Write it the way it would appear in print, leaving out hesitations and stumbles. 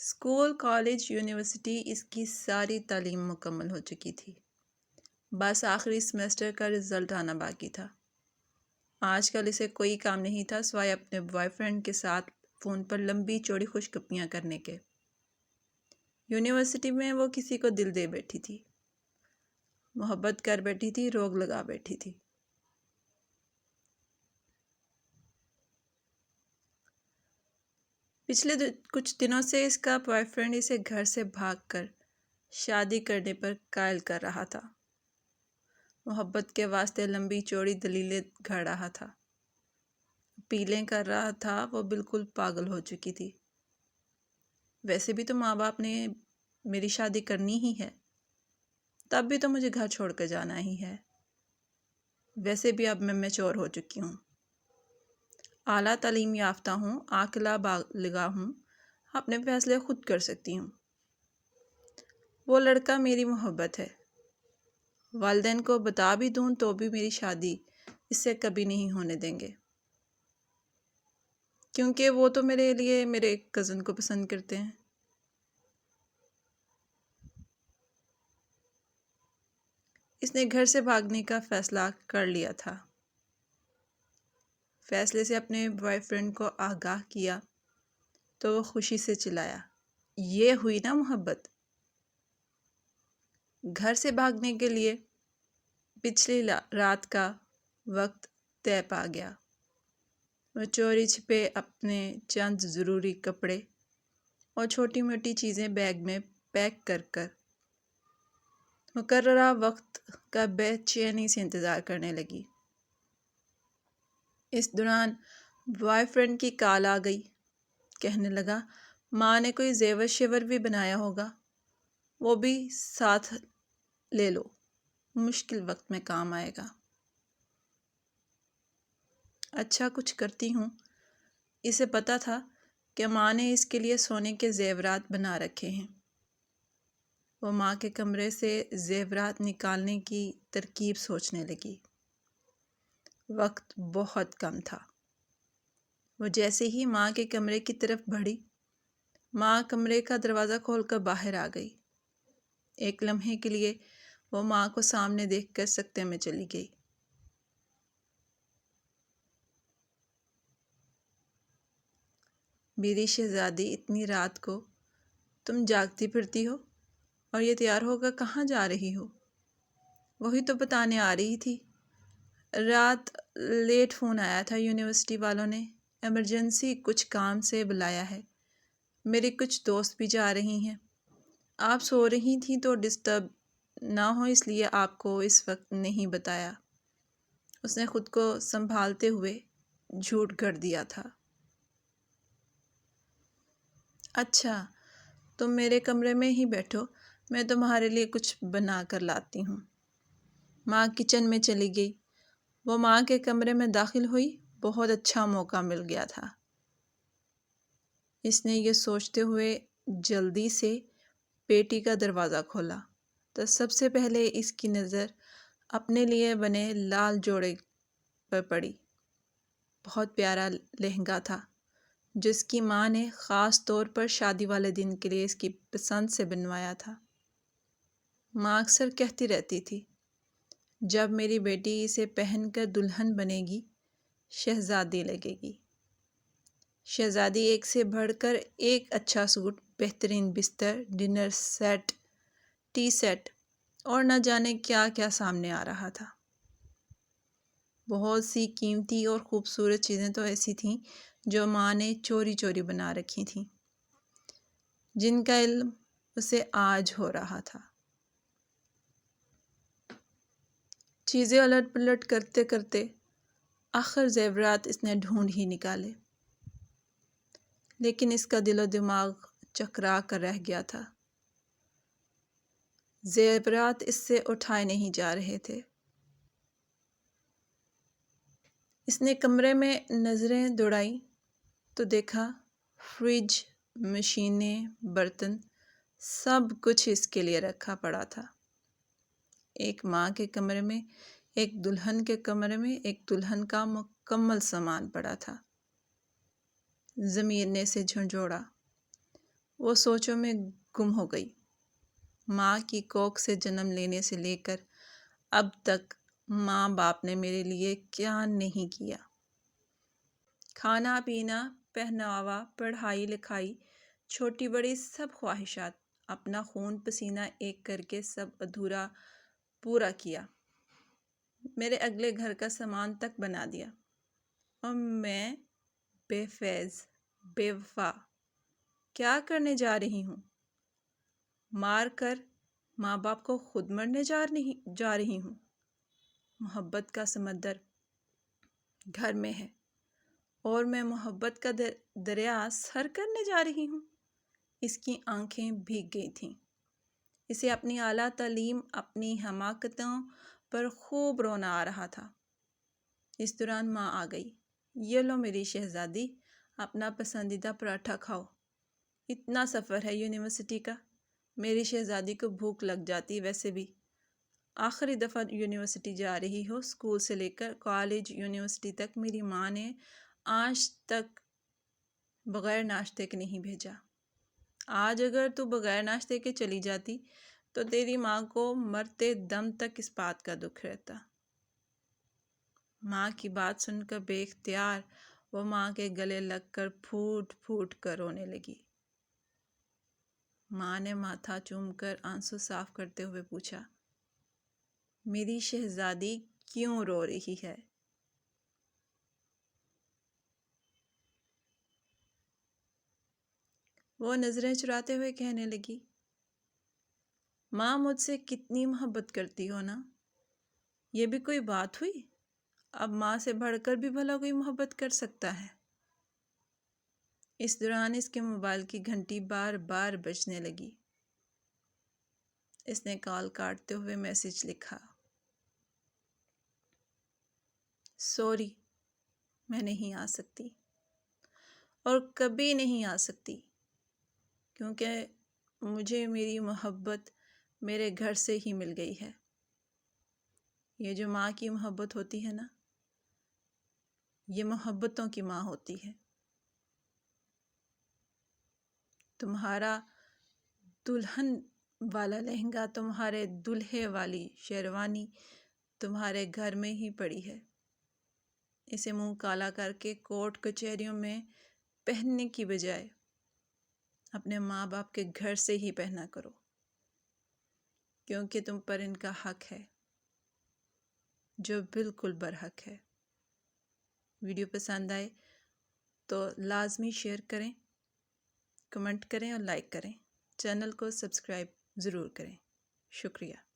School college university اس کی ساری تعلیم مکمل ہو چکی تھی۔ بس آخری سیمسٹر کا رزلٹ آنا باقی تھا۔ آج کل اسے کوئی کام نہیں تھا سوائے اپنے بوائے فرینڈ کے ساتھ فون پر لمبی چوڑی خوش گپیاں کرنے کے۔ یونیورسٹی میں وہ کسی کو دل دے بیٹھی تھی، محبت کر بیٹھی تھی، روگ لگا بیٹھی تھی۔ پچھلے کچھ دنوں سے اس کا بوائے فرینڈ اسے گھر سے بھاگ کر شادی کرنے پر قائل کر رہا تھا۔ محبت کے واسطے لمبی چوڑی دلیلیں گھڑ رہا تھا، اپیلیں کر رہا تھا۔ وہ بالکل پاگل ہو چکی تھی۔ ویسے بھی تو ماں باپ نے میری شادی کرنی ہی ہے، تب بھی تو مجھے گھر چھوڑ کر جانا ہی ہے۔ ویسے بھی اب میں میچور ہو چکی ہوں، اعلیٰ تعلیم یافتہ ہوں، عاقلہ بالغہ ہوں، اپنے فیصلے خود کر سکتی ہوں۔ وہ لڑکا میری محبت ہے، والدین کو بتا بھی دوں تو بھی میری شادی اس سے کبھی نہیں ہونے دیں گے، کیونکہ وہ تو میرے لیے میرے کزن کو پسند کرتے ہیں۔ اس نے گھر سے بھاگنے کا فیصلہ کر لیا تھا۔ فیصلے سے اپنے بوائے فرینڈ کو آگاہ کیا تو وہ خوشی سے چلایا، یہ ہوئی نا محبت۔ گھر سے بھاگنے کے لیے پچھلی رات کا وقت طے پا گیا۔ وہ چوری چھپے اپنے چند ضروری کپڑے اور چھوٹی موٹی چیزیں بیگ میں پیک کر کر مقررہ وقت کا بے چینی سے انتظار کرنے لگی۔ اس دوران بوائے فرینڈ کی کال آ گئی۔ کہنے لگا ماں نے کوئی زیور شیور بھی بنایا ہوگا، وہ بھی ساتھ لے لو، مشکل وقت میں کام آئے گا۔ اچھا کچھ کرتی ہوں۔ اسے پتا تھا کہ ماں نے اس کے لیے سونے کے زیورات بنا رکھے ہیں۔ وہ ماں کے کمرے سے زیورات نکالنے کی ترکیب سوچنے لگی۔ وقت بہت کم تھا۔ وہ جیسے ہی ماں کے کمرے کی طرف بڑھی، ماں کمرے کا دروازہ کھول کر باہر آ گئی۔ ایک لمحے کے لیے وہ ماں کو سامنے دیکھ کر سکتے میں چلی گئی۔ میری شہزادی، اتنی رات کو تم جاگتی پھرتی ہو اور یہ تیار ہو کر کہاں جا رہی ہو؟ وہی تو بتانے آ رہی تھی، رات لیٹ فون آیا تھا یونیورسٹی والوں نے، ایمرجنسی کچھ کام سے بلایا ہے، میری کچھ دوست بھی جا رہی ہیں، آپ سو رہی تھیں تو ڈسٹرب نہ ہو اس لیے آپ کو اس وقت نہیں بتایا۔ اس نے خود کو سنبھالتے ہوئے جھوٹ گھڑ دیا تھا۔ اچھا تم میرے کمرے میں ہی بیٹھو، میں تمہارے لیے کچھ بنا کر لاتی ہوں۔ ماں کچن میں چلی گئی۔ وہ ماں کے کمرے میں داخل ہوئی، بہت اچھا موقع مل گیا تھا۔ اس نے یہ سوچتے ہوئے جلدی سے پیٹی کا دروازہ کھولا تو سب سے پہلے اس کی نظر اپنے لیے بنے لال جوڑے پر پڑی۔ بہت پیارا لہنگا تھا، جس کی ماں نے خاص طور پر شادی والے دن کے لیے اس کی پسند سے بنوایا تھا۔ ماں اکثر کہتی رہتی تھی، جب میری بیٹی اسے پہن کر دلہن بنے گی، شہزادی لگے گی۔ شہزادی ایک سے بڑھ کر ایک اچھا سوٹ، بہترین بستر، ڈنر سیٹ، ٹی سیٹ اور نہ جانے کیا کیا سامنے آ رہا تھا۔ بہت سی قیمتی اور خوبصورت چیزیں تو ایسی تھیں جو ماں نے چوری چوری بنا رکھی تھیں، جن کا علم اسے آج ہو رہا تھا۔ چیزیں الٹ پلٹ کرتے کرتے آخر زیورات اس نے ڈھونڈ ہی نکالے، لیکن اس کا دل و دماغ چکرا کر رہ گیا تھا۔ زیورات اس سے اٹھائے نہیں جا رہے تھے۔ اس نے کمرے میں نظریں دوڑائیں تو دیکھا فریج، مشینیں، برتن، سب کچھ اس کے لیے رکھا پڑا تھا۔ ایک ماں کے کمرے میں، ایک دلہن کے کمرے میں ایک دلہن کا مکمل سامان پڑا تھا۔ ضمیر نے اسے جھنجھوڑا۔ وہ سوچوں میں گم ہو گئی۔ ماں کی کوکھ سے جنم لینے سے لے کر اب تک ماں باپ نے میرے لیے کیا نہیں کیا۔ کھانا پینا، پہناوا، پڑھائی لکھائی، چھوٹی بڑی سب خواہشات، اپنا خون پسینہ ایک کر کے سب ادھورا پورا کیا۔ میرے اگلے گھر کا سامان تک بنا دیا، اور میں بے فیض، بے وفا کیا کرنے جا رہی ہوں؟ مار کر ماں باپ کو خود مرنے جا رہی ہوں۔ محبت کا سمندر گھر میں ہے، اور میں محبت کا دریا سر کرنے جا رہی ہوں۔ اس کی آنکھیں بھیگ گئی تھیں۔ اسے اپنی اعلیٰ تعلیم، اپنی حماقتوں پر خوب رونا آ رہا تھا۔ اس دوران ماں آ گئی۔ یہ لو میری شہزادی، اپنا پسندیدہ پراٹھا کھاؤ۔ اتنا سفر ہے یونیورسٹی کا، میری شہزادی کو بھوک لگ جاتی ویسے بھی۔ آخری دفعہ یونیورسٹی جا رہی ہو، اسکول سے لے کر کالج، یونیورسٹی تک میری ماں نے آج تک بغیر ناشتے کے نہیں بھیجا۔ آج اگر تو بغیر ناشتے کے چلی جاتی تو تیری ماں کو مرتے دم تک اس بات کا دکھ رہتا۔ ماں کی بات سن کر بے اختیار وہ ماں کے گلے لگ کر پھوٹ پھوٹ کر رونے لگی۔ ماں نے ماتھا چوم کر آنسو صاف کرتے ہوئے پوچھا، میری شہزادی کیوں رو رہی ہے؟ وہ نظریں چراتے ہوئے کہنے لگی، ماں مجھ سے کتنی محبت کرتی ہو نا، یہ بھی کوئی بات ہوئی؟ اب ماں سے بڑھ کر بھی بھلا کوئی محبت کر سکتا ہے؟ اس دوران اس کے موبائل کی گھنٹی بار بار بجنے لگی۔ اس نے کال کاٹتے ہوئے میسج لکھا، سوری، میں نہیں آ سکتی، اور کبھی نہیں آ سکتی، کیونکہ مجھے میری محبت میرے گھر سے ہی مل گئی ہے۔ یہ جو ماں کی محبت ہوتی ہے نا، یہ محبتوں کی ماں ہوتی ہے۔ تمہارا دلہن والا لہنگا، تمہارے دلہے والی شیروانی تمہارے گھر میں ہی پڑی ہے۔ اسے منہ کالا کر کے کورٹ کچہریوں میں پہننے کی بجائے اپنے ماں باپ کے گھر سے ہی پہنا کرو، کیونکہ تم پر ان کا حق ہے جو بالکل برحق ہے۔ ویڈیو پسند آئے تو لازمی شیئر کریں، کمنٹ کریں اور لائک کریں۔ چینل کو سبسکرائب ضرور کریں۔ شکریہ۔